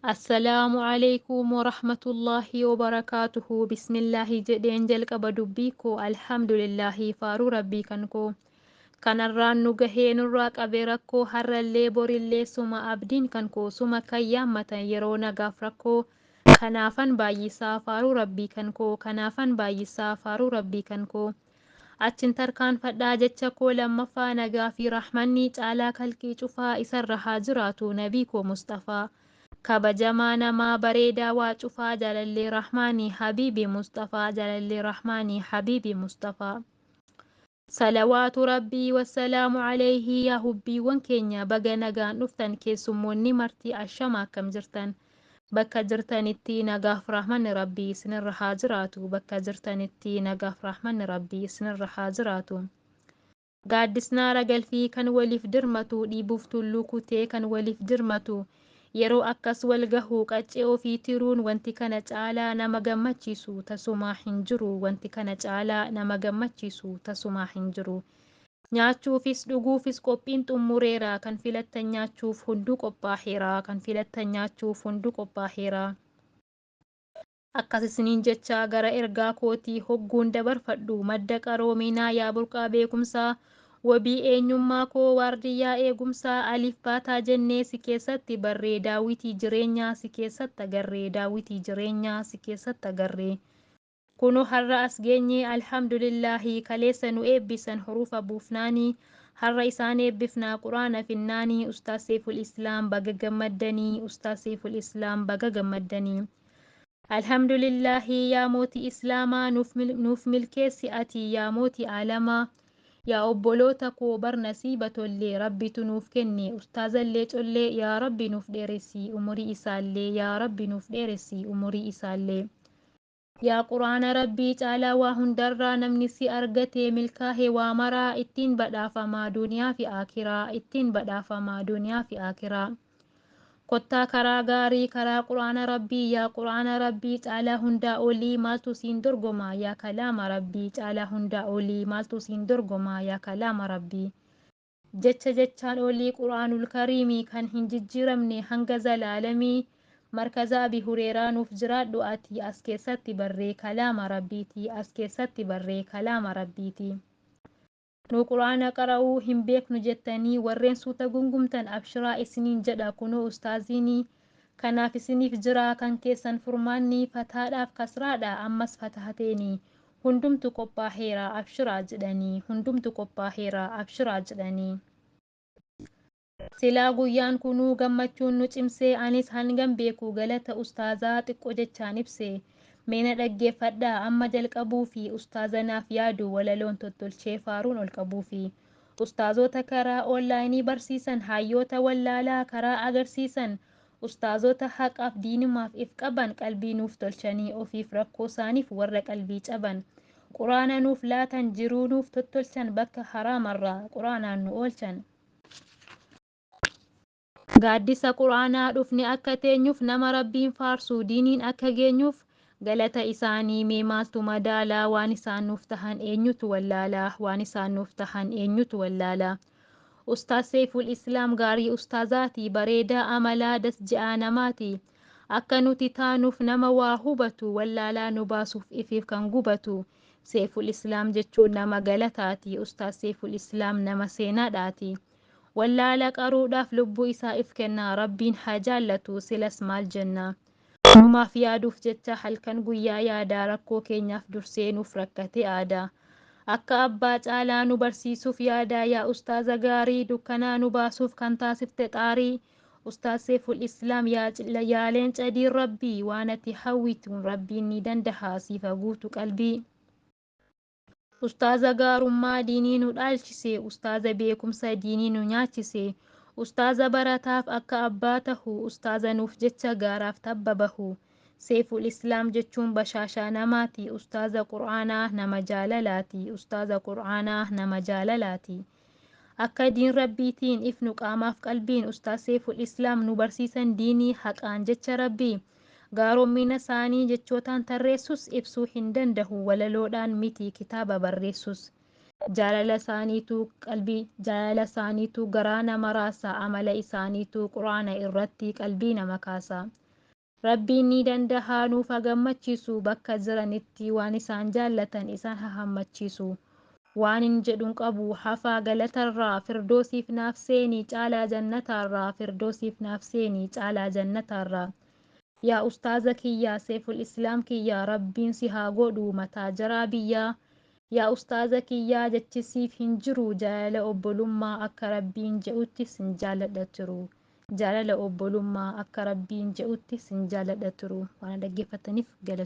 السلام عليكم ورحمة الله وبركاته. بسم الله jedheen jalqaba dubbii koo alhamdulillahi faaruu rabbii kan koo kanarraan nu gahee nurraa qabee rakkoo har'allee borillee suma abdiin kan koo suma kan yaammatan yeroo nagaaf rakkoo kanaafan baay'isaa faaruu rabbii kan koo kanaafan baay'isaa faaruu rabbii kan koo achin tarkaanfadhaa jecha koo lammaffaa nagaa fi rahmanni caalaa kalqii cufaa isarra haa jiraatu nabii koo Mustafaa. kabajamaa namaa bareedaa waa cufaa jaalallee rahmaanii habiibi Mustafaa jaalallee rahmaanii habiibi Mustafaa. Salawaatu rabbii wassalaamu alayhi yaa hubbiiwwan keenya baga nagaan dhuftan keessummoonni martii ashama akkam jirtan. Bakka jirtanitti nagaaf rahmanni rabbii isinirra haa jiraatu. Bakka jirtanitti nagaaf rahmanni rabbii isinirra haa jiraatu. Gaaddisnaa ragalfii kan waliif dirmatu dhiibuuf tulluu kutee kan waliif dirmatu. Yeroo akkas wal gahuu qaccee ofii tiruun wanti kana caalaa nama gammachiisu tasumaa hin jiru. Wanti kana caalaa nama gammachiisu tasumaa hin jiru. Nyaachuufis dhuguufis qophiin xumureera kan filattan nyaachuuf hunduu qophaaheera kan filattan nyaachuuf hunduu qophaaheera. Akkas isiniin jecha gara ergaa kootii hogguun dabarfadhu madda qaroominaa yaa burqaa beekumsaa. Wabii eenyummaa koo waardiyyaa eegumsaa aliif baataa jennee si keessatti barree daawwitii jireenyaa si keessatti agarree daawwitii jireenyaa si keessatti agarree. Kunoo har'a as geenyee alhamdulillaahi kaleessa nu eebbisan hurufa buufnaanii har'a isaan eebbifnaa quraana finnaanii ustaas Seeful Islaam baga gammaddanii ustaas Seeful Islaam baga gammaddanii. Alhamdulillaahi yaa mootii islaamaa nuuf milkeessi ati yaa mootii aalamaa. Yaa obboloota koo bar nasiiba tollee rabbitu nuuf kenne ustaazallee collee yaa rabbi nuuf dheeressi umurii isaallee yaa rabbi nuuf dheeressi umurii isaallee. Yaa quraana rabbii caalaa waa hundarraa namni si argatee milkaa'ee waa maraa ittiin badhaafamaa duniyaa fi akiraa ittiin badhaafamaa duniyaa fi akiraa. Kottaa karaa gaarii karaa quraana rabbii yaa quraana rabbii caalaa hundaa olii maaltu siin dorgomaa yaa kalaama rabbii caalaa hundaa olii maaltu siin dorgomaa yaa kalaama rabbii. Jecha jechaan olii quraanul kariimii kan hin jijjiiramne hanga zalaalamii markaza Abi Hureeraa nuuf jiraadhu ati as keessatti barree kalaama rabbiiti as keessatti barree kalaama rabbiiti. Nu quraana qara'uu hin beeknu jettanii warreen suuta gungumtan abshiraa isiniin jedha kunoo ustaaziinii kanaaf isiniif jira kan keessan furmaanni fataadhaaf kasraadha ammas fatahateenii hundumtu qophaaheera abshiraa jedhanii hundumtu qophaaheera abshiraa jedhanii. Silaa guyyaan kunuu gammachuun nu cimsee anis hangam beeku galata ustaazaa xiqqoo jechaan ibsee. Meena dhaggeeffadhaa amma jalqabuu fi ustaazanaaf yaadu walaloon tottolchee faaruun ol qabuu fi ustaazota karaa onlaayinii barsiisan hayyoota wallaalaa karaa agarsiisan ustaazota haqaaf diinumaaf if qaban qalbii nuuf tolchanii ofiif rakkoo isaaniif warra qalbii caban quraana nuuf laatan jiruu nuuf tottolchan bakka haraamarraa quraanaan nu oolchan. Gaaddisa quraanaa dhufne akka teenyuuf nama rabbiin faarsu diiniin akka geenyuuf. Galata isaanii mee maaltu madaalaa waan isaan nuuf tahan eenyutu wallaalaa waan isaan nuuf tahan eenyutu wallaalaa. Ustaas Seeful Islaam gaarii ustaazaati bareedaa amalaa dasji'aa namaati. Akka nuti taanuuf nama waa hubatu wallaalaa nu baasuuf ifiif kan gubatu. Seeful Islaam jechuun nama galataati ustaas Seeful Islaam nama seenaadhaati. Wallaala qaruudhaaf lubbuu isaa if kennaa rabbiin haa jaallatu silas maal jennaa. Numaaf yaaduuf jecha halkan guyyaa yaadaa rakkoo keenyaaf dursee nuuf rakkate aadaa. Akka abbaa caalaa nu barsiisuuf yaadaa yaa ustaaza gaarii dukkanaa nu baasuuf kan taasifte xaarii. Ustaaz Seeful Islaam yaa leenca diin rabbii waan ati hawwitu rabbiin ni danda'a siif guutu qalbii. Ustaaza gaarummaa diinii nu dhaalchise ustaaza beekumsa diinii nu nyaachise. Ustaaza barataaf akka abbaa tahu ustaaza nuuf jecha gaaraaf tabba bahu. Seeful Islaam jechuun bashaashaa namaati ustaaza quraanaa nama jaalalaati ustaaza quraanaa nama jaalalaati. Akka diin rabbiitiin ifnu qaamaaf qalbiin ustaaz Seeful Islaam nu barsiisan diinii haqaan jecha rabbii. Gaaroommina isaanii jechootaan tarreessus ibsuu hin dandahu walaloodhaan miti kitaaba barreessus. Jaalala isaaniitu garaa nama raasa amala isaaniitu quraana irratti qalbii nama kaasa. Rabbiin ni danda'a nuuf haa gammachiisu bakka jiranitti waan isaan jaallatan isaan haa hammachiisu. Waan hin jedhuun qabu hafaa galatarraa firdoosiif naaf seenii caalaa jannatarraa firdoosiif naaf seenii caalaa jannatarraa. Yaa ustaaza kiyyaa seeful islaam kiyyaa rabbiin si haa godhu mataa jaraa biyyaa. Yaa ustaaza kiyyaa jechisiif hin jiru jaalala obbolummaa akka rabbiin je'utti sin jaaladha turu. Jaalala obbolummaa akka rabbiin je'utti sin jaaladha turu. Waan dhaggeeffataniif galatoomna.